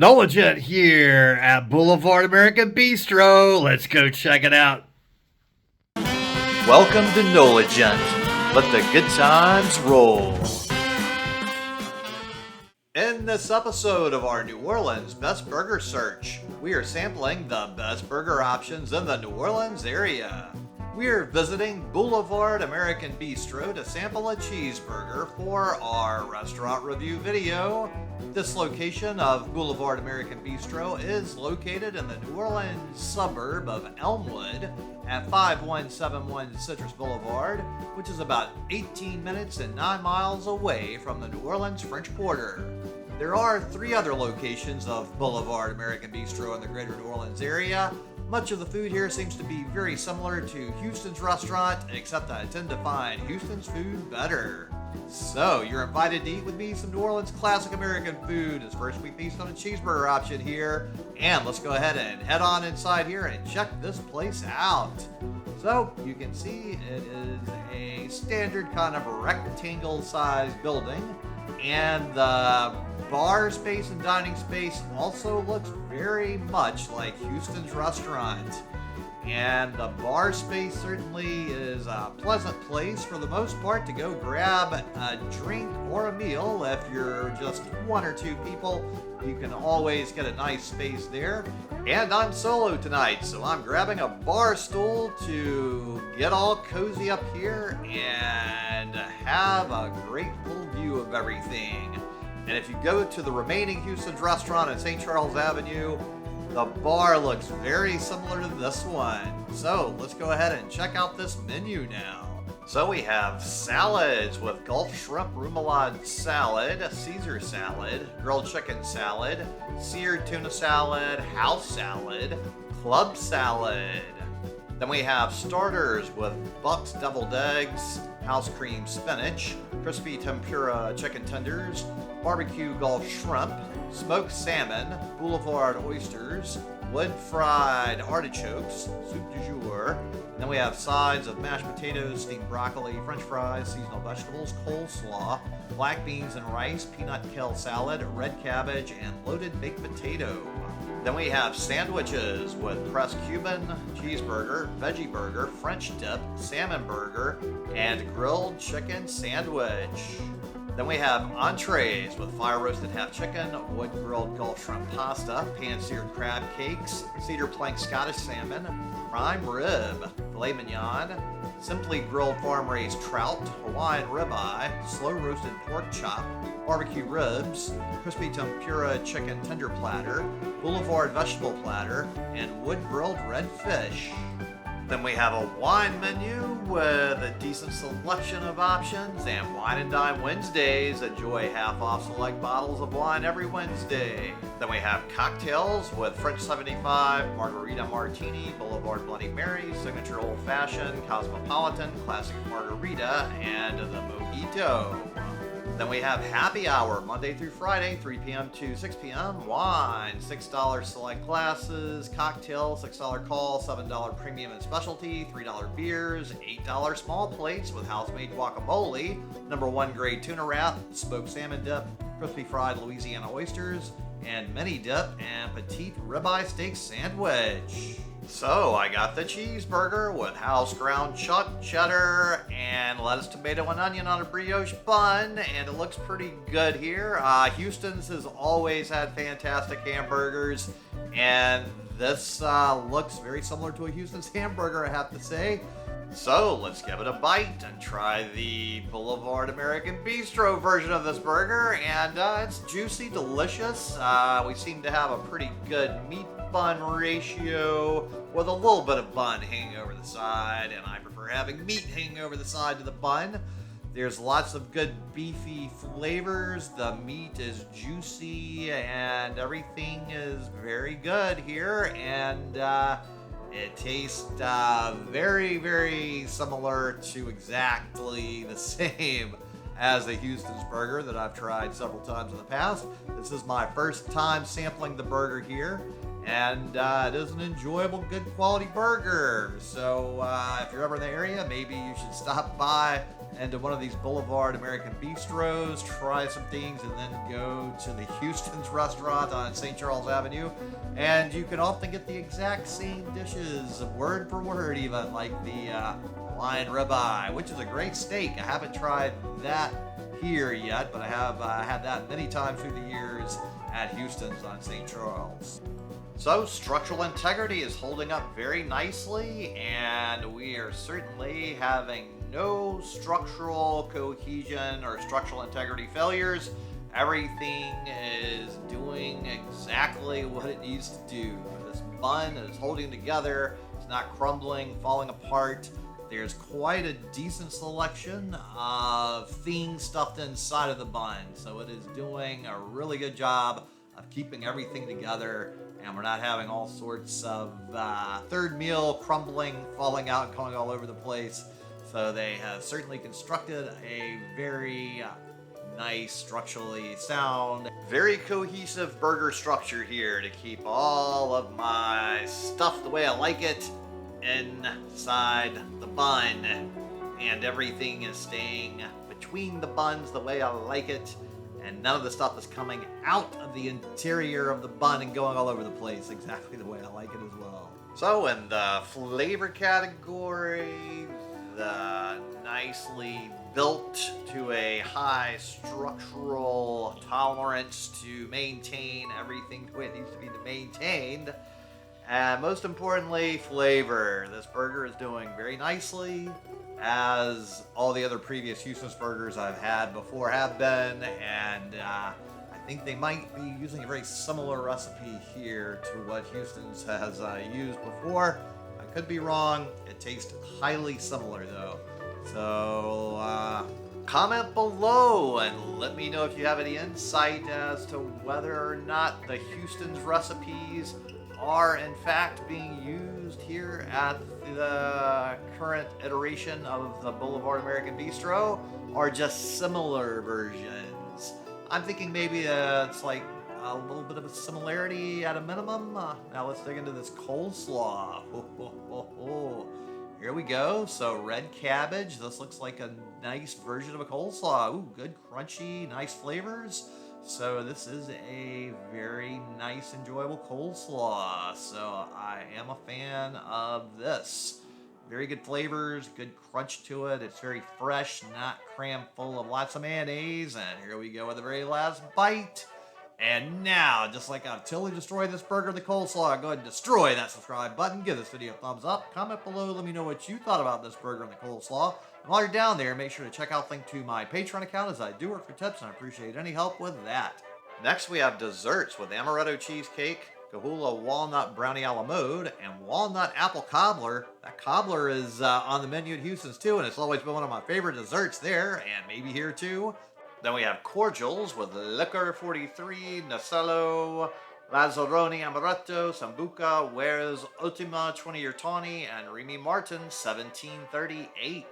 Knowledge here at Boulevard American Bistro. Let's go check it out. Welcome to Knowledge-ent. Let the good times roll. In this episode of our New Orleans Best Burger Search, we are sampling the best burger options in the New Orleans area. We are visiting Boulevard American Bistro to sample a cheeseburger for our restaurant review video. This location of Boulevard American Bistro is located in the New Orleans suburb of Elmwood at 5171 Citrus Boulevard, which is about 18 minutes and 9 miles away from the New Orleans French Quarter. There are 3 other locations of Boulevard American Bistro in the greater New Orleans area. Much of the food here seems to be very similar to Houston's restaurant, except I tend to find Houston's food better. So, you're invited to eat with me some New Orleans classic American food as first we feast on a cheeseburger option here. And let's go ahead and head on inside here and check this place out. So, you can see it is a standard kind of rectangle-sized building, and the bar space and dining space also looks very much like Houston's restaurant. And the bar space certainly is a pleasant place for the most part to go grab a drink or a meal. If you're just 1 or 2 people, you can always get a nice space there. And I'm solo tonight, so I'm grabbing a bar stool to get all cozy up here and have a great little view of everything. And if you go to the remaining Houston's restaurant at St. Charles Avenue, the bar looks very similar to this one. So let's go ahead and check out this menu now. So we have salads with Gulf shrimp remoulade salad, Caesar salad, grilled chicken salad, seared tuna salad, house salad, club salad. Then we have starters with Buck's deviled eggs, house cream spinach, crispy tempura chicken tenders, barbecue Gulf shrimp, smoked salmon, boulevard oysters, wood fried artichokes, soup du jour. And then we have sides of mashed potatoes, steamed broccoli, french fries, seasonal vegetables, coleslaw, black beans and rice, peanut kale salad, red cabbage, and loaded baked potato. Then we have sandwiches with pressed Cuban, cheeseburger, veggie burger, French dip, salmon burger, and grilled chicken sandwich. Then we have entrees with fire-roasted half chicken, wood-grilled Gulf shrimp pasta, pan-seared crab cakes, cedar plank Scottish salmon, prime rib, filet mignon, simply grilled farm-raised trout, Hawaiian ribeye, slow-roasted pork chop, barbecue ribs, crispy tempura chicken tender platter, boulevard vegetable platter, and wood-grilled red fish. Then we have a wine menu with a decent selection of options, and Wine and Dine Wednesdays. Enjoy half-off select bottles of wine every Wednesday. Then we have cocktails with French 75, Margarita Martini, Boulevard Bloody Mary, Signature Old Fashioned, Cosmopolitan, Classic Margarita, and the Mojito. Then we have happy hour Monday through Friday, 3 p.m. to 6 p.m. Wine, $6 select glasses, cocktails, $6 call, $7 premium and specialty, $3 beers, $8 small plates with house-made guacamole, number 1 grade tuna wrap, smoked salmon dip, crispy fried Louisiana oysters, and mini dip and petite ribeye steak sandwich. So I got the cheeseburger with house ground chuck, cheddar, and lettuce, tomato, and onion on a brioche bun, and it looks pretty good here. Houston's has always had fantastic hamburgers, and this looks very similar to a Houston's hamburger, I have to say. So let's give it a bite and try the Boulevard American Bistro version of this burger, and it's juicy, delicious. We seem to have a pretty good meat bun ratio with a little bit of bun hanging over the side, and I prefer having meat hanging over the side of the bun. There's lots of good beefy flavors. The meat is juicy, and everything is very good here, and it tastes very, very similar to exactly the same as the Houston's burger that I've tried several times in the past. This is my first time sampling the burger here, and it is an enjoyable, good quality burger. So if you're ever in the area, maybe you should stop by into one of these Boulevard American Bistros, try some things, and then go to the Houston's restaurant on St. Charles Avenue. And you can often get the exact same dishes, word for word even, like the lion ribeye, which is a great steak. I haven't tried that here yet, but I have had that many times through the years at Houston's on St. Charles. So structural integrity is holding up very nicely, and we are certainly having no structural cohesion or structural integrity failures. Everything is doing exactly what it needs to do. This bun is holding together, it's not crumbling, falling apart. There's quite a decent selection of things stuffed inside of the bun, so it is doing a really good job of keeping everything together, and we're not having all sorts of third meal crumbling, falling out, and going all over the place. So they have certainly constructed a very nice, structurally sound, very cohesive burger structure here to keep all of my stuff the way I like it inside the bun, and everything is staying between the buns the way I like it, and none of the stuff is coming out of the interior of the bun and going all over the place exactly the way I like it as well. So in the flavor category, the nicely built to a high structural tolerance to maintain everything the way it needs to be maintained. And most importantly, flavor. This burger is doing very nicely, as all the other previous Houston's burgers I've had before have been, and I think they might be using a very similar recipe here to what Houston's has used before. I could be wrong. It tastes highly similar though. So comment below and let me know if you have any insight as to whether or not the Houston's recipes are in fact being used here at the current iteration of the Boulevard American Bistro, or just similar versions. I'm thinking maybe it's like a little bit of a similarity at a minimum. Now let's dig into this coleslaw. Here we go. So red cabbage. This looks like a nice version of a coleslaw. Ooh, good crunchy, nice flavors. So this is a very nice, enjoyable coleslaw. So I am a fan of this. Very good flavors, good crunch to it. It's very fresh, not crammed full of lots of mayonnaise. And here we go with the very last bite. And now, just like I've totally destroyed this burger, the coleslaw, go ahead and destroy that subscribe button. Give this video a thumbs up. Comment below. Let me know what you thought about this burger and the coleslaw. And while you're down there, make sure to check out the link to my Patreon account, as I do work for tips, and I appreciate any help with that. Next, we have desserts with amaretto cheesecake, Kahula walnut brownie a la mode, and walnut apple cobbler. That cobbler is on the menu at Houston's too, and it's always been one of my favorite desserts there, and maybe here too. Then we have cordials with Liquor 43, Nacello, Lazzaroni Amaretto, Sambuca, Wares Ultima 20-year tawny, and Remy Martin 1738.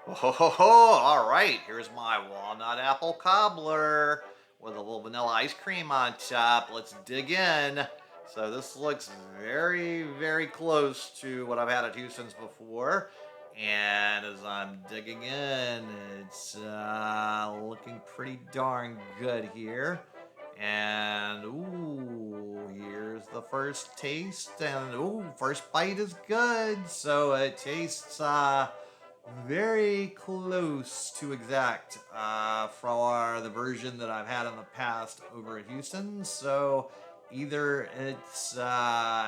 All right, here's my walnut apple cobbler with a little vanilla ice cream on top. Let's dig in. So this looks very, very close to what I've had at Houston's before. And as I'm digging in, it's looking pretty darn good here. And ooh, here's the first taste, and ooh, first bite is good. So it tastes very close to exact for the version that I've had in the past over at Houston's. So either it's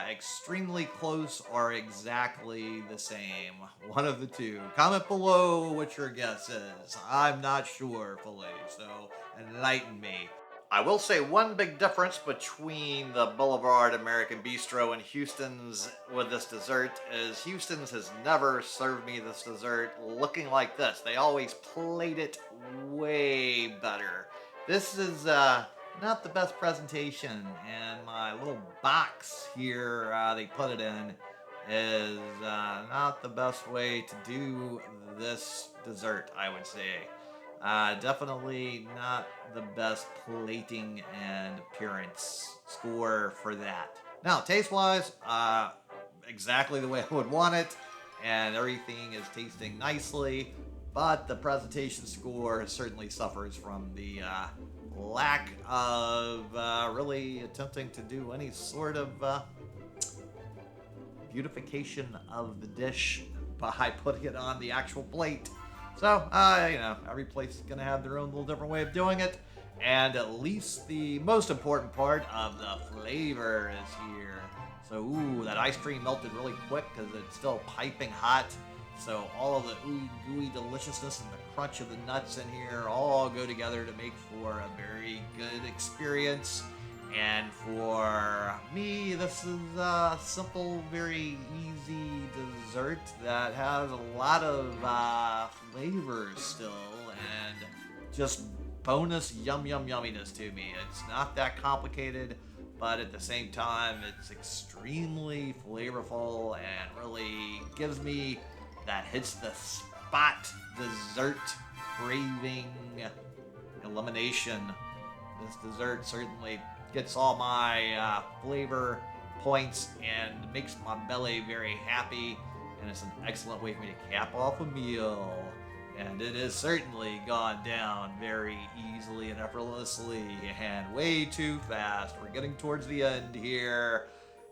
extremely close or exactly the same. One of the two. Comment below what your guess is. I'm not sure fully, so enlighten me. I will say one big difference between the Boulevard American Bistro and Houston's with this dessert is Houston's has never served me this dessert looking like this. They always plate it way better. This is not the best presentation, and my little box here they put it in is not the best way to do this dessert, I would say. Definitely not the best plating and appearance score for that. Now, taste-wise, exactly the way I would want it, and everything is tasting nicely. but the presentation score certainly suffers from the lack of really attempting to do any sort of beautification of the dish by putting it on the actual plate. So, every place is going to have their own little different way of doing it. And at least the most important part of the flavor is here. So, ooh, that ice cream melted really quick because it's still piping hot. So all of the ooey gooey deliciousness and the crunch of the nuts in here all go together to make for a very good experience. And for me, this is a simple, very easy dessert that has a lot of flavors still and just bonus yumminess to me. It's not that complicated, but at the same time, it's extremely flavorful and really gives me that hits the spot dessert craving elimination. This dessert certainly gets all my flavor points and makes my belly very happy, and it's an excellent way for me to cap off a meal. And it has certainly gone down very easily and effortlessly and way too fast. We're getting towards the end here.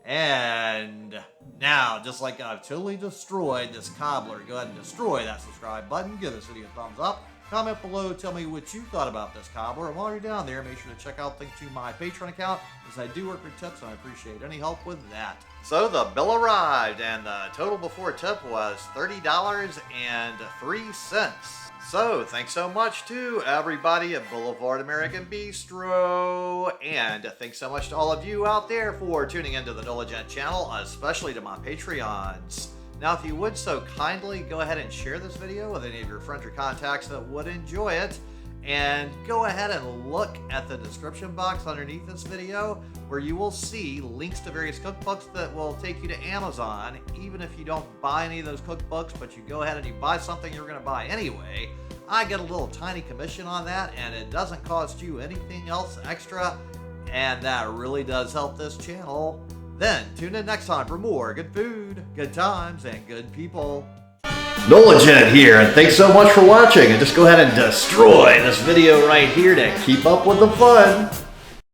And now, just like I've totally destroyed this cobbler, go ahead and destroy that subscribe button. Give this video a thumbs up. Comment below, tell me what you thought about this cobbler. And while you're down there, make sure to check out link to my Patreon account, as I do work for tips, and I appreciate any help with that. So the bill arrived, and the total before tip was $30.03. So, thanks so much to everybody at Boulevard American Bistro, and thanks so much to all of you out there for tuning into the Nolagent channel, especially to my Patreons. Now, if you would so kindly go ahead and share this video with any of your friends or contacts that would enjoy it, and go ahead and look at the description box underneath this video, where you will see links to various cookbooks that will take you to Amazon. Even if you don't buy any of those cookbooks, but you go ahead and you buy something you're going to buy anyway, I get a little tiny commission on that, and it doesn't cost you anything else extra, and that really does help this channel. Then tune in next time for more good food, good times, and good people. Nolagent here, and thanks so much for watching. And just go ahead and destroy this video right here to keep up with the fun.